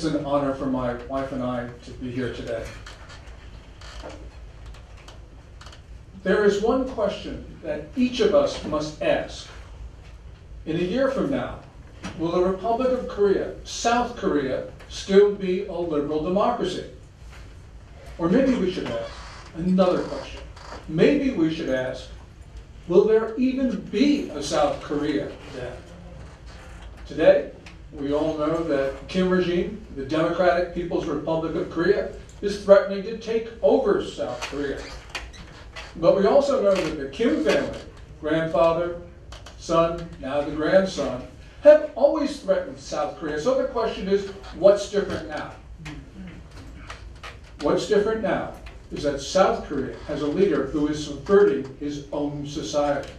It's an honor for my wife and I to be here today. There is one question that each of us must ask. In a year from now, will the Republic of Korea, South Korea, still be a liberal democracy? Or maybe we should ask another question. Maybe we should ask, will there even be a South Korea then? Today, we all know that Kim regime, the Democratic People's Republic of Korea, is threatening to take over South Korea. But we also know that the Kim family, grandfather, son, now the grandson, have always threatened South Korea. So the question is, what's different now? What's different now is that South Korea has a leader who is subverting his own society.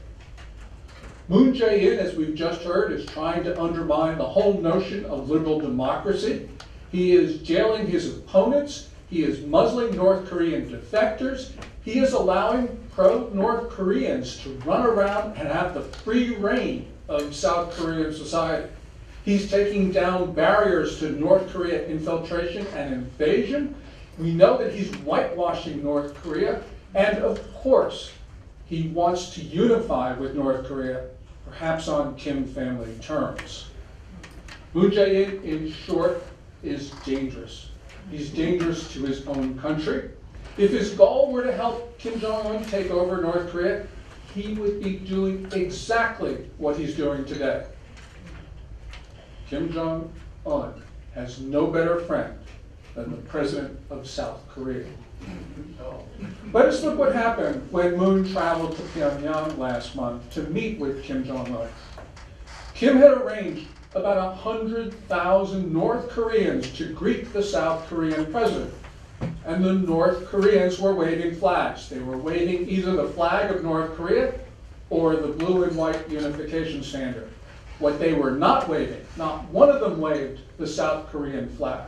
문재인이, as we've just heard, is trying to undermine the whole notion of liberal democracy. He is jailing his opponents. He is muzzling North Korean defectors. He is allowing pro-North Koreans to run around and have the free reign of South Korean society. He's taking down barriers to North Korea infiltration and invasion. We know that he's whitewashing North Korea. And of course, he wants to unify with North Korea, perhaps on Kim family terms. Moon Jae-in, in short, is dangerous. He's dangerous to his own country. If his goal were to help Kim Jong-un take over North Korea, he would be doing exactly what he's doing today. Kim Jong-un has no better friend than the president of South Korea. Let us look what happened when Moon traveled to Pyongyang last month to meet with Kim Jong-un. Kim had arranged about 100,000 North Koreans to greet the South Korean president. And the North Koreans were waving flags. They were waving either the flag of North Korea or the blue and white unification standard. What they were not waving, not one of them waved the South Korean flag.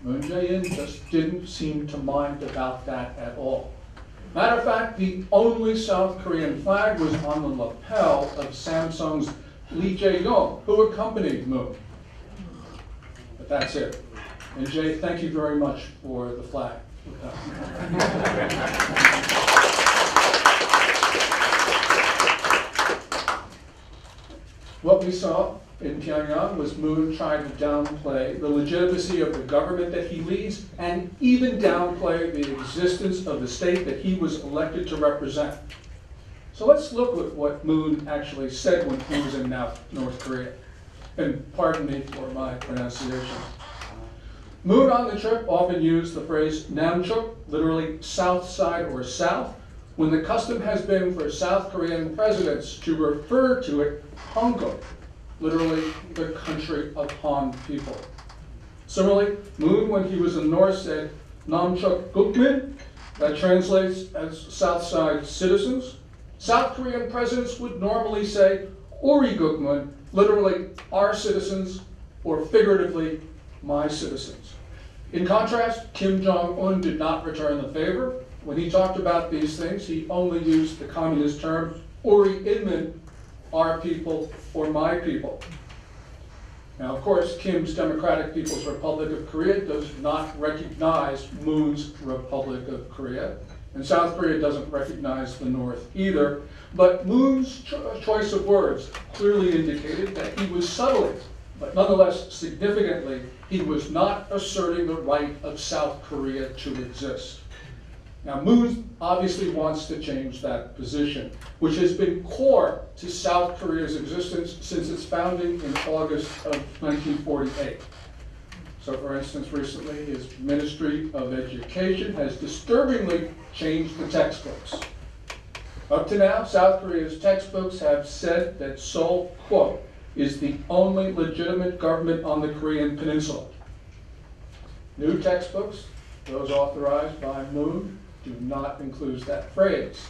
Moon Jae-in just didn't seem to mind about that at all. Matter of fact, the only South Korean flag was on the lapel of Samsung's Lee Jae-yong, who accompanied Moon. But that's it. And Jay, thank you very much for the flag. What we saw in Pyongyang was Moon trying to downplay the legitimacy of the government that he leads and even downplay the existence of the state that he was elected to represent. So let's look at what Moon actually said when he was in North Korea. And pardon me for my pronunciation. Moon on the trip often used the phrase Namchuk, literally south side or south, when the custom has been for South Korean presidents to refer to it Hongok, literally the country of Han people. Similarly, Moon, when he was in North, said Namchuk Gukmin, that translates as South Side citizens. South Korean presidents would normally say Uri Gukmun, literally our citizens, or figuratively, my citizens. In contrast, Kim Jong-un did not return the favor. When he talked about these things, he only used the communist term, Uri Inmin, our people or my people. Now, of course, Kim's Democratic People's Republic of Korea does not recognize Moon's Republic of Korea, and South Korea doesn't recognize the North either. But Moon's choice of words clearly indicated that he was subtly, but nonetheless significantly, he was not asserting the right of South Korea to exist. Now, Moon obviously wants to change that position, which has been core to South Korea's existence since its founding in August of 1948. So, for instance, recently his Ministry of Education has disturbingly changed the textbooks. Up to now, South Korea's textbooks have said that Seoul, quote, is the only legitimate government on the Korean peninsula. New textbooks, those authorized by Moon, do not include that phrase.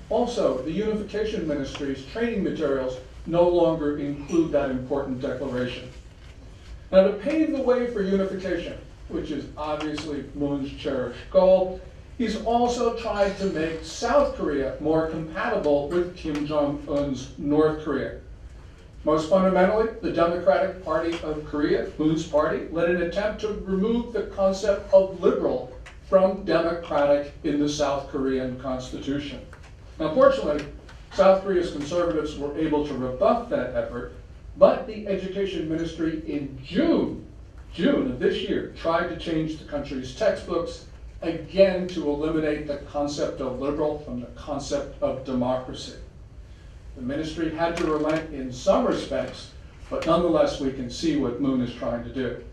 Also, the Unification Ministry's training materials no longer include that important declaration. Now, to pave the way for unification, which is obviously Moon's cherished goal, he's also tried to make South Korea more compatible with Kim Jong-un's North Korea. Most fundamentally, the Democratic Party of Korea, Moon's party, led an attempt to remove the concept of liberal from democratic in the South Korean constitution. Now, fortunately, South Korea's conservatives were able to rebuff that effort, but the Education Ministry in June of this year tried to change the country's textbooks again to eliminate the concept of liberal from the concept of democracy. The ministry had to relent in some respects, but nonetheless we can see what Moon is trying to do.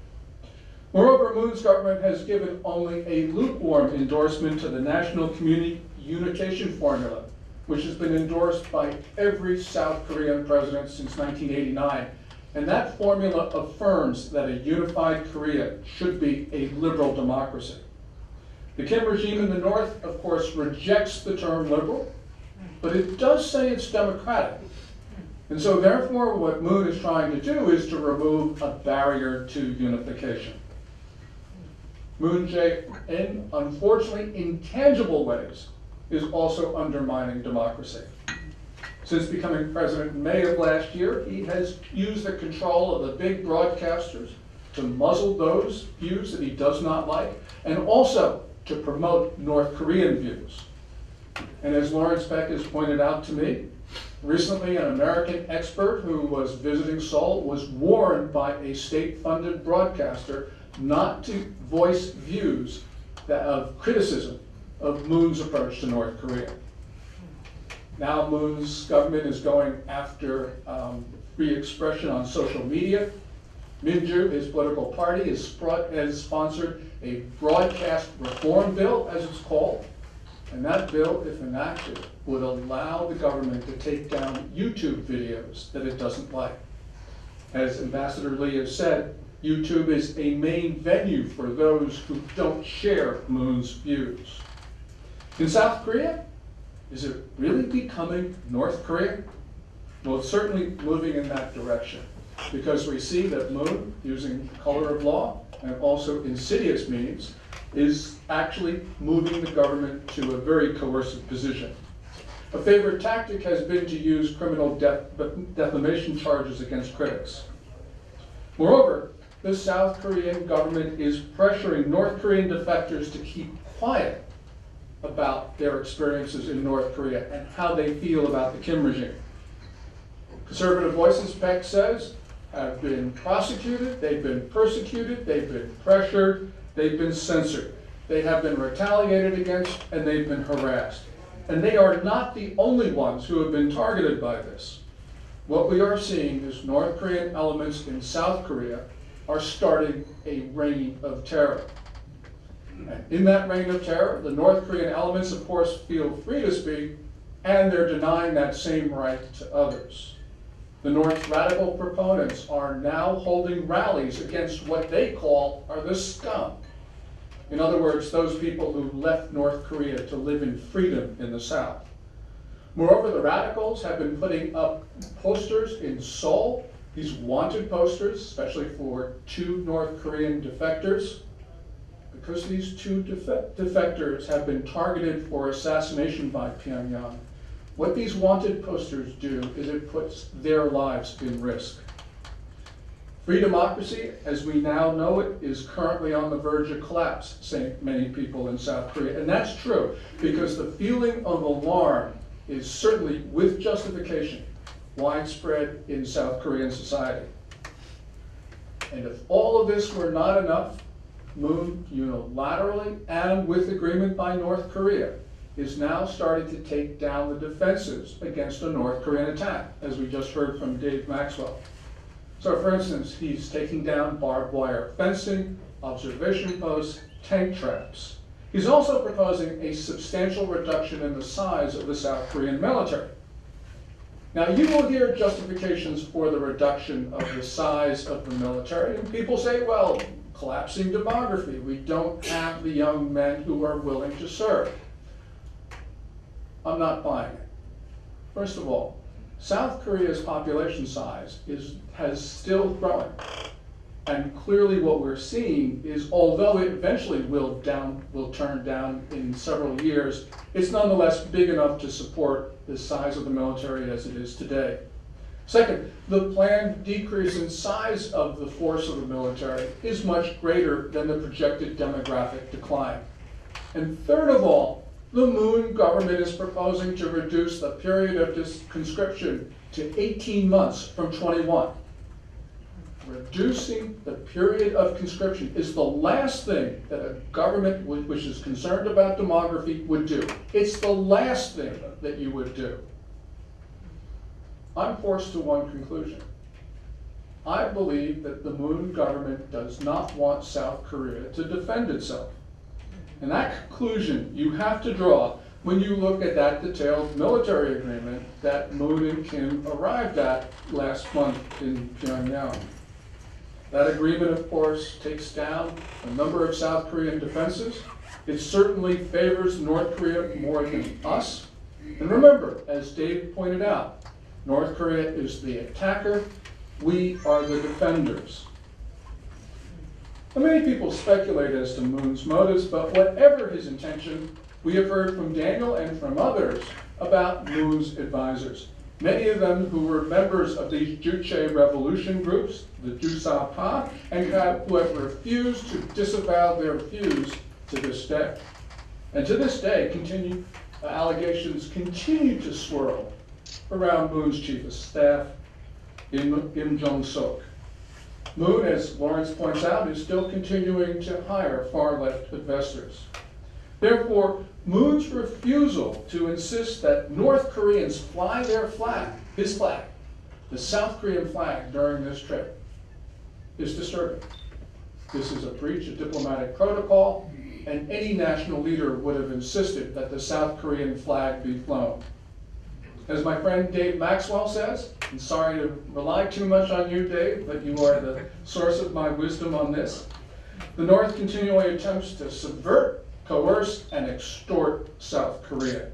Moreover, Moon's government has given only a lukewarm endorsement to the National Community Unification Formula, which has been endorsed by every South Korean president since 1989. And that formula affirms that a unified Korea should be a liberal democracy. The Kim regime in the North, of course, rejects the term liberal, but it does say it's democratic. And so therefore, what Moon is trying to do is to remove a barrier to unification. Moon Jae-in, unfortunately, in tangible ways, is also undermining democracy. Since becoming president in May of last year, he has used the control of the big broadcasters to muzzle those views that he does not like, and also to promote North Korean views. And as Lawrence Beck has pointed out to me, recently an American expert who was visiting Seoul was warned by a state-funded broadcaster not to voice views of criticism of Moon's approach to North Korea. Now Moon's government is going after free expression on social media. Minju, his political party, has sponsored a broadcast reform bill, as it's called. And that bill, if enacted, would allow the government to take down YouTube videos that it doesn't like. As Ambassador Lee has said, YouTube is a main venue for those who don't share Moon's views. In South Korea, is it really becoming North Korea? Well, it's certainly moving in that direction, because we see that Moon, using color of law and also insidious means, is actually moving the government to a very coercive position. A favorite tactic has been to use criminal defamation charges against critics. Moreover, the South Korean government is pressuring North Korean defectors to keep quiet about their experiences in North Korea and how they feel about the Kim regime. Conservative voices, Beck says, have been prosecuted, they've been persecuted, they've been pressured, they've been censored, they have been retaliated against, and they've been harassed. And they are not the only ones who have been targeted by this. What we are seeing is North Korean elements in South Korea are starting a reign of terror. And in that reign of terror, the North Korean elements, of course, feel free to speak, and they're denying that same right to others. The North's radical proponents are now holding rallies against what they call are the scum. In other words, those people who left North Korea to live in freedom in the South. Moreover, the radicals have been putting up posters in Seoul, these wanted posters, especially for 2 North Korean defectors. Because these 2 defectors have been targeted for assassination by Pyongyang, what these wanted posters do is it puts their lives in risk. Free democracy, as we now know it, is currently on the verge of collapse, say many people in South Korea. And that's true, because the feeling of alarm is certainly, with justification, widespread in South Korean society. And if all of this were not enough, Moon unilaterally and with agreement by North Korea is now starting to take down the defenses against a North Korean attack, as we just heard from Dave Maxwell. So for instance, he's taking down barbed wire fencing, observation posts, tank traps. He's also proposing a substantial reduction in the size of the South Korean military. Now, you will hear justifications for the reduction of the size of the military, and people say, well, collapsing demography, we don't have the young men who are willing to serve. I'm not buying it. First of all, South Korea's population size has still growing. And clearly what we're seeing is, although it eventually will turn down in several years, it's nonetheless big enough to support the size of the military as it is today. Second, the planned decrease in size of the force of the military is much greater than the projected demographic decline. And third of all, the Moon government is proposing to reduce the period of conscription to 18 months from 21. Reducing the period of conscription is the last thing that a government which is concerned about demography would do. It's the last thing that you would do. I'm forced to one conclusion. I believe that the Moon government does not want South Korea to defend itself. And that conclusion you have to draw when you look at that detailed military agreement that Moon and Kim arrived at last month in Pyongyang. That agreement, of course, takes down a number of South Korean defenses. It certainly favors North Korea more than us. And remember, as Dave pointed out, North Korea is the attacker. We are the defenders. Now, many people speculate as to Moon's motives, but whatever his intention, we have heard from Daniel and from others about Moon's advisors. Many of them who were members of these Juche revolution groups, the Jusapa, and who have refused to disavow their views to this day. And to this day, allegations continue to swirl around Moon's chief of staff, Im Jong-sok. Moon, as Lawrence points out, is still continuing to hire far-left investors. Therefore, Moon's refusal to insist that North Koreans fly their flag, his flag, the South Korean flag during this trip, is disturbing. This is a breach of diplomatic protocol, and any national leader would have insisted that the South Korean flag be flown. As my friend Dave Maxwell says, I'm sorry to rely too much on you, Dave, but you are the source of my wisdom on this. The North continually attempts to subvert, coerce, and extort South Korea.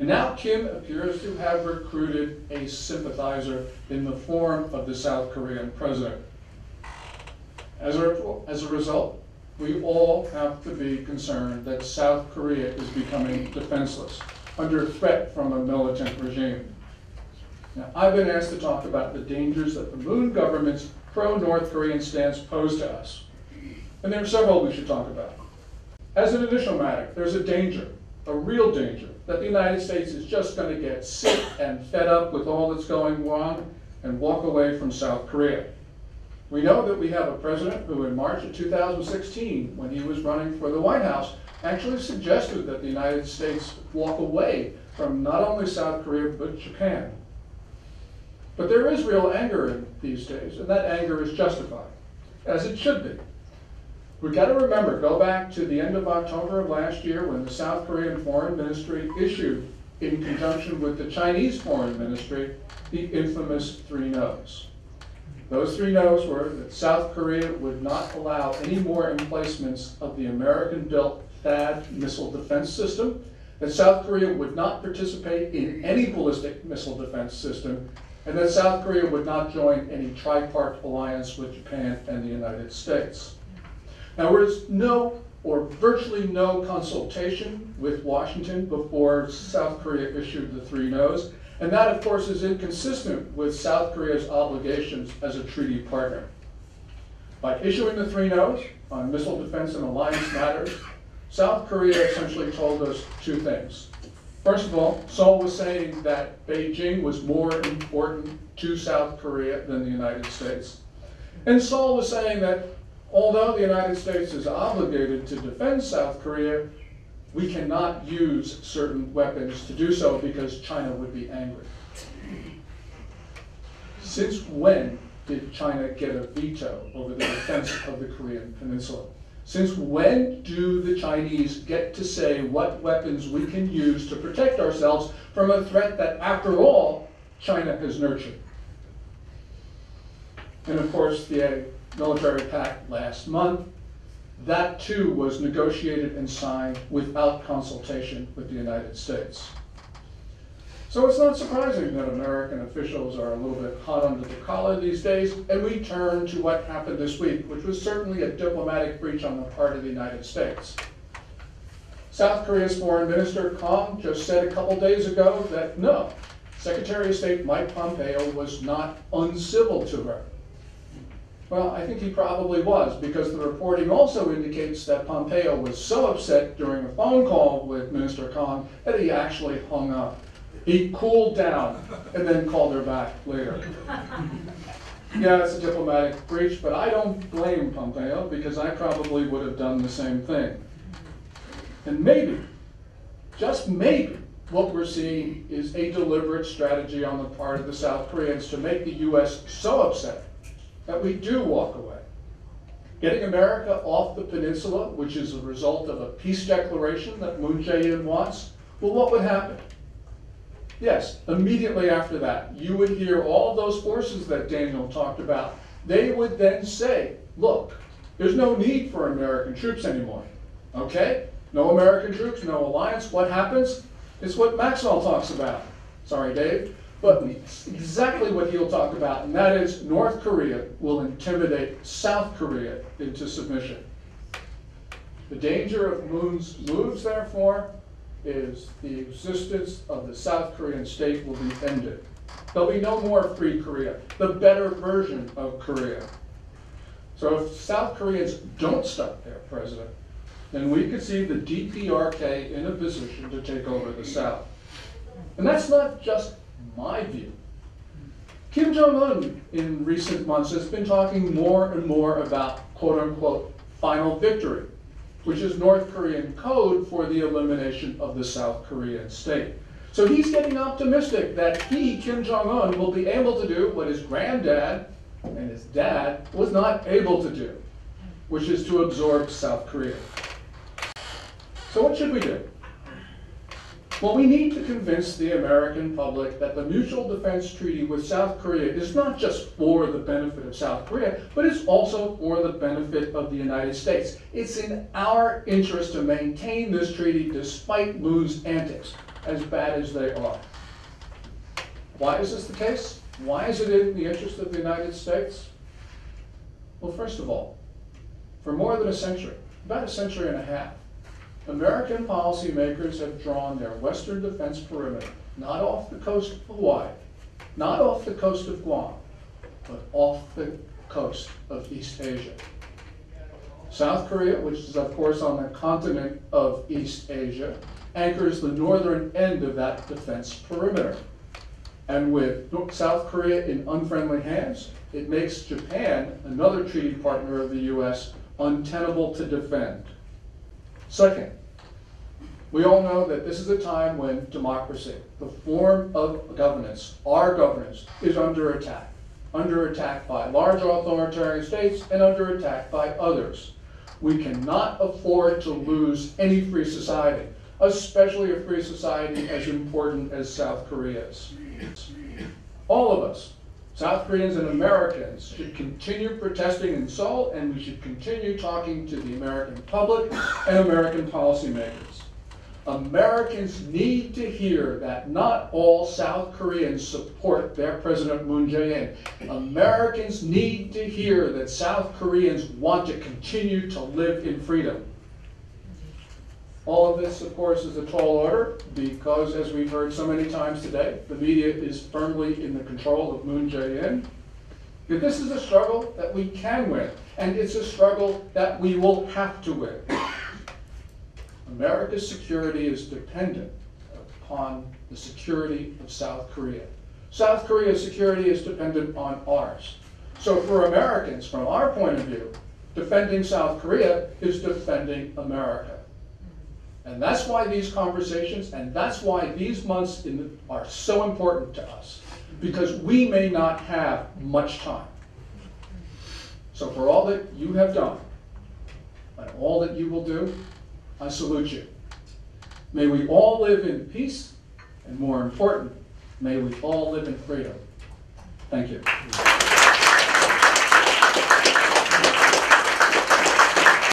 And now Kim appears to have recruited a sympathizer in the form of the South Korean president. As a result, we all have to be concerned that South Korea is becoming defenseless, under threat from a militant regime. Now, I've been asked to talk about the dangers that the Moon government's pro-North Korean stance pose to us. And there are several we should talk about. As an initial matter, there's a danger, a real danger, that the United States is just going to get sick and fed up with all that's going on and walk away from South Korea. We know that we have a president who in March of 2016, when he was running for the White House, actually suggested that the United States walk away from not only South Korea, but Japan. But there is real anger in these days, and that anger is justified, as it should be. We've got to remember, go back to the end of October of last year when the South Korean Foreign Ministry issued, in conjunction with the Chinese Foreign Ministry, the infamous 3 no's. Those 3 no's were that South Korea would not allow any more emplacements of the American-built THAAD missile defense system, that South Korea would not participate in any ballistic missile defense system, and that South Korea would not join any tripart alliance with Japan and the United States. Now, there was no or virtually no consultation with Washington before South Korea issued the 3 no's, and that, of course, is inconsistent with South Korea's obligations as a treaty partner. By issuing the 3 no's on missile defense and alliance matters, South Korea essentially told us 2 things. First of all, Seoul was saying that Beijing was more important to South Korea than the United States. And Seoul was saying that although the United States is obligated to defend South Korea, we cannot use certain weapons to do so because China would be angry. Since when did China get a veto over the defense of the Korean Peninsula? Since when do the Chinese get to say what weapons we can use to protect ourselves from a threat that, after all, China has nurtured? And of course, the military pact last month, that too was negotiated and signed without consultation with the United States. So it's not surprising that American officials are a little bit hot under the collar these days, and we turn to what happened this week, which was certainly a diplomatic breach on the part of the United States. South Korea's Foreign Minister Kang just said a couple days ago that no, Secretary of State Mike Pompeo was not uncivil to her. Well, I think he probably was, because the reporting also indicates that Pompeo was so upset during a phone call with Minister Khan that he actually hung up. He cooled down and then called her back later. Yeah, it's a diplomatic breach, but I don't blame Pompeo, because I probably would have done the same thing. And maybe, just maybe, what we're seeing is a deliberate strategy on the part of the South Koreans to make the U.S. so upset that we do walk away. Getting America off the peninsula, which is a result of a peace declaration that Moon Jae-in wants, well, what would happen? Yes, immediately after that, you would hear all those forces that Daniel talked about. They would then say, look, there's no need for American troops anymore. Okay? No American troops, no alliance. What happens? It's what Maxwell talks about. Sorry, Dave. But it's exactly what he'll talk about, and that is North Korea will intimidate South Korea into submission. The danger of Moon's moves, therefore, is the existence of the South Korean state will be ended. There'll be no more free Korea, the better version of Korea. So if South Koreans don't stop their president, then we could see the DPRK in a position to take over the South. And that's not just my view. Kim Jong-un in recent months has been talking more and more about quote-unquote final victory, which is North Korean code for the elimination of the South Korean state. So he's getting optimistic that he, Kim Jong-un, will be able to do what his granddad and his dad was not able to do, which is to absorb South Korea. So what should we do? Well, we need to convince the American public that the Mutual Defense Treaty with South Korea is not just for the benefit of South Korea, but it's also for the benefit of the United States. It's in our interest to maintain this treaty despite Moon's antics, as bad as they are. Why is this the case? Why is it in the interest of the United States? Well, first of all, for more than a century, about a century and a half, American policymakers have drawn their western defense perimeter, not off the coast of Hawaii, not off the coast of Guam, but off the coast of East Asia. South Korea, which is of course on the continent of East Asia, anchors the northern end of that defense perimeter. And with South Korea in unfriendly hands, it makes Japan, another treaty partner of the US, untenable to defend. Second, we all know that this is a time when democracy, the form of governance, our governance, is under attack by large authoritarian states and under attack by others. We cannot afford to lose any free society, especially a free society as important as South Korea's. All of us, South Koreans and Americans, should continue protesting in Seoul, and we should continue talking to the American public and American policymakers. Americans need to hear that not all South Koreans support their President Moon Jae-in. Americans need to hear that South Koreans want to continue to live in freedom. All of this, of course, is a tall order because, as we've heard so many times today, the media is firmly in the control of Moon Jae-in. But this is a struggle that we can win, and it's a struggle that we will have to win. America's security is dependent upon the security of South Korea. South Korea's security is dependent on ours. So for Americans, from our point of view, defending South Korea is defending America. And that's why these conversations, and that's why these months are so important to us, because we may not have much time. So for all that you have done, and all that you will do, I salute you. May we all live in peace, and more important, may we all live in freedom. Thank you.